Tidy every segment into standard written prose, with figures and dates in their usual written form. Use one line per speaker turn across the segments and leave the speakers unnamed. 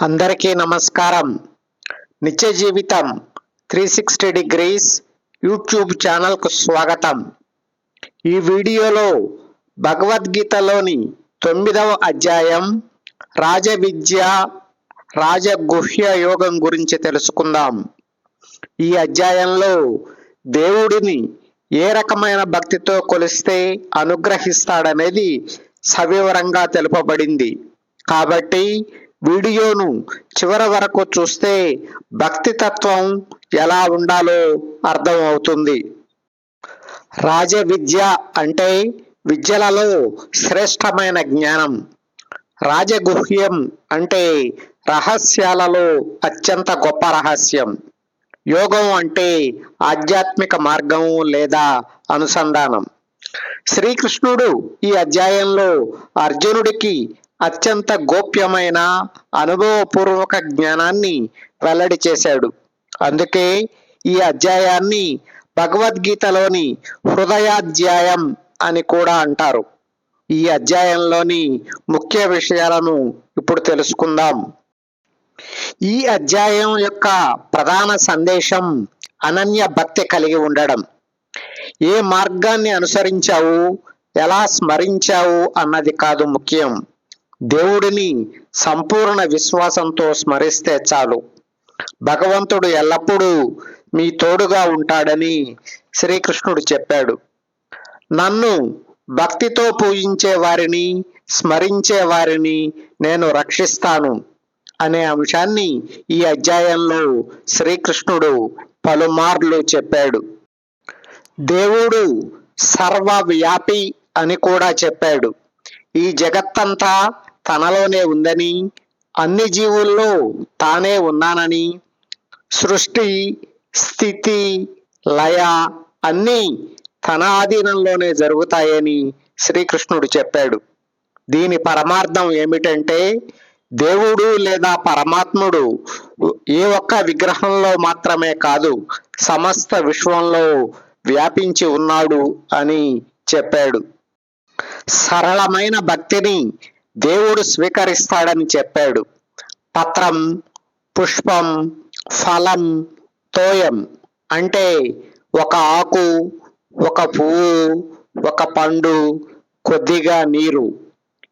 అందరికీ నమస్కారం. నిత్య జీవితం 360 డిగ్రీస్ యూట్యూబ్ ఛానల్కు స్వాగతం. ఈ వీడియోలో భగవద్గీతలోని 9వ అధ్యాయం రాజవిద్య రాజగుహ్య యోగం గురించి తెలుసుకుందాం. ఈ అధ్యాయంలో దేవుడిని ఏ రకమైన భక్తితో కొలిస్తే అనుగ్రహిస్తాడనేది సవివరంగా తెలుపబడింది. కాబట్టి వీడియోను చివరి వరకు చూస్తే భక్తి తత్వం ఎలా ఉండాలో అర్థం అవుతుంది. రాజ విద్య అంటే విద్యలలో శ్రేష్టమైన జ్ఞానం. రాజగుహ్యం అంటే రహస్యాలలో అత్యంత గొప్ప రహస్యం. యోగం అంటే ఆధ్యాత్మిక మార్గం లేదా అనుసంధానం. శ్రీకృష్ణుడు ఈ అధ్యాయంలో అర్జునుడికి అత్యంత గోప్యమైన అనుభవపూర్వక జ్ఞానాన్ని వెల్లడి చేశాడు. అందుకే ఈ అధ్యాయాన్ని భగవద్గీతలోని హృదయాధ్యాయం అని కూడా అంటారు. ఈ అధ్యాయంలోని ముఖ్య విషయాలను ఇప్పుడు తెలుసుకుందాం. ఈ అధ్యాయం యొక్క ప్రధాన సందేశం అనన్య భక్తి కలిగి ఉండడం. ఏ మార్గాన్ని అనుసరించావు, ఎలా స్మరించావు అన్నది కాదు ముఖ్యం. దేవుడిని సంపూర్ణ విశ్వాసంతో స్మరిస్తే చాలు. భగవంతుడు ఎల్లప్పుడూ మీ తోడుగా ఉంటాడని శ్రీకృష్ణుడు చెప్పాడు. నన్ను భక్తితో పూజించే వారిని, స్మరించే వారిని నేను రక్షిస్తాను అనే అంశాన్ని ఈ అధ్యాయంలో శ్రీకృష్ణుడు పలుమార్లు చెప్పాడు. దేవుడు సర్వవ్యాపి అని కూడా చెప్పాడు. ఈ జగత్తంతా తనలోనే ఉందని, అన్ని జీవుల్లో తానే ఉన్నానని, సృష్టి స్థితి లయ అన్నీ తన ఆధీనంలోనే జరుగుతాయని శ్రీకృష్ణుడు చెప్పాడు. దీని పరమార్థం ఏమిటంటే దేవుడు లేదా పరమాత్ముడు ఏ ఒక్క విగ్రహంలో మాత్రమే కాదు, సమస్త విశ్వంలో వ్యాపించి ఉన్నాడు అని చెప్పాడు. సరళమైన భక్తిని దేవుడు స్వీకరిస్తాడని చెప్పాడు. పత్రం, పుష్పం, ఫలం, తోయం అంటే ఒక ఆకు, ఒక పువ్వు, ఒక పండు, కొద్దిగా నీరు,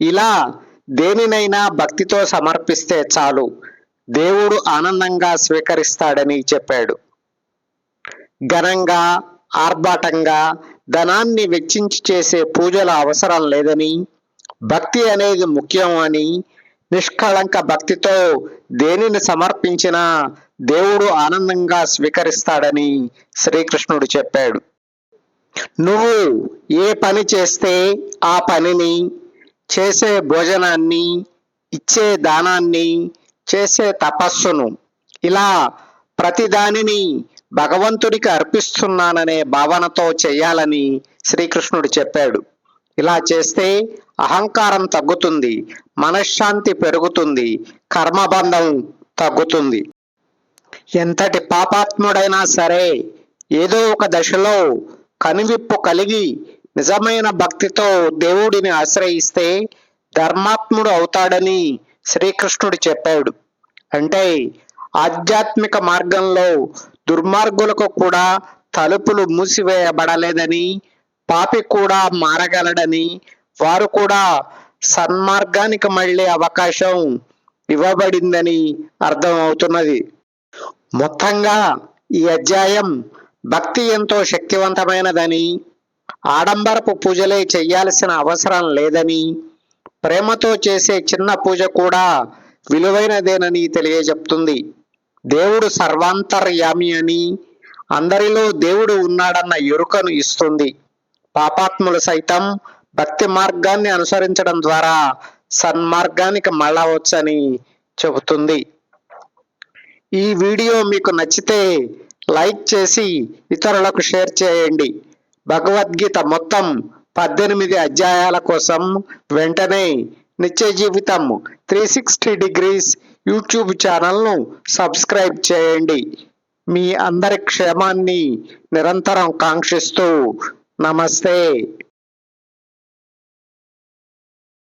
ఇలా దేనినైనా భక్తితో సమర్పిస్తే చాలు, దేవుడు ఆనందంగా స్వీకరిస్తాడని చెప్పాడు. ఘనంగా, ఆర్భాటంగా ధనాన్ని వెచ్చించి చేసే పూజల అవసరం లేదని, భక్తి అనేది ముఖ్యం అని, నిష్కళంక భక్తితో దేనిని సమర్పించినా దేవుడు ఆనందంగా స్వీకరిస్తాడని శ్రీకృష్ణుడు చెప్పాడు. నువ్వు ఏ పని చేస్తే ఆ పనిని, చేసే భోజనాన్ని, ఇచ్చే దానాన్ని, చేసే తపస్సును, ఇలా ప్రతిదానిని భగవంతుడికి అర్పిస్తున్నాననే భావనతో చేయాలని శ్రీకృష్ణుడు చెప్పాడు. ఇలా చేస్తే అహంకారం తగ్గుతుంది, మనశ్శాంతి పెరుగుతుంది, కర్మబంధం తగ్గుతుంది. ఎంతటి పాపాత్ముడైనా సరే ఏదో ఒక దశలో కనువిప్పు కలిగి నిజమైన భక్తితో దేవుడిని ఆశ్రయిస్తే ధర్మాత్ముడు అవుతాడని శ్రీకృష్ణుడు చెప్పాడు. అంటే ఆధ్యాత్మిక మార్గంలో దుర్మార్గులకు కూడా తలుపులు మూసివేయబడలేదని, పాపి కూడా మారగలడని, వారు కూడా సన్మార్గానికి మళ్ళీ అవకాశం ఇవ్వబడిందని అర్థం అవుతున్నది. మొత్తంగా ఈ అధ్యాయం భక్తి ఎంతో శక్తివంతమైనదని, ఆడంబరపు పూజలే చెయ్యాల్సిన అవసరం లేదని, ప్రేమతో చేసే చిన్న పూజ కూడా విలువైనదేనని తెలియజెప్తుంది. దేవుడు సర్వాంతర్యామి అని, అందరిలో దేవుడు ఉన్నాడన్న ఎరుకను ఇస్తుంది. పాపాత్ములు సైతం భక్తి మార్గాన్ని అనుసరించడం ద్వారా సన్మార్గానికి మళ్ళవచ్చని చెబుతుంది. ఈ వీడియో మీకు నచ్చితే లైక్ చేసి ఇతరులకు షేర్ చేయండి. భగవద్గీత మొత్తం 18 అధ్యాయాల కోసం వెంటనే నిత్య జీవితం 360 డిగ్రీస్ యూట్యూబ్ ఛానల్ను సబ్స్క్రైబ్ చేయండి. మీ అందరి క్షేమాన్ని నిరంతరం కాంక్షిస్తూ నమస్తే.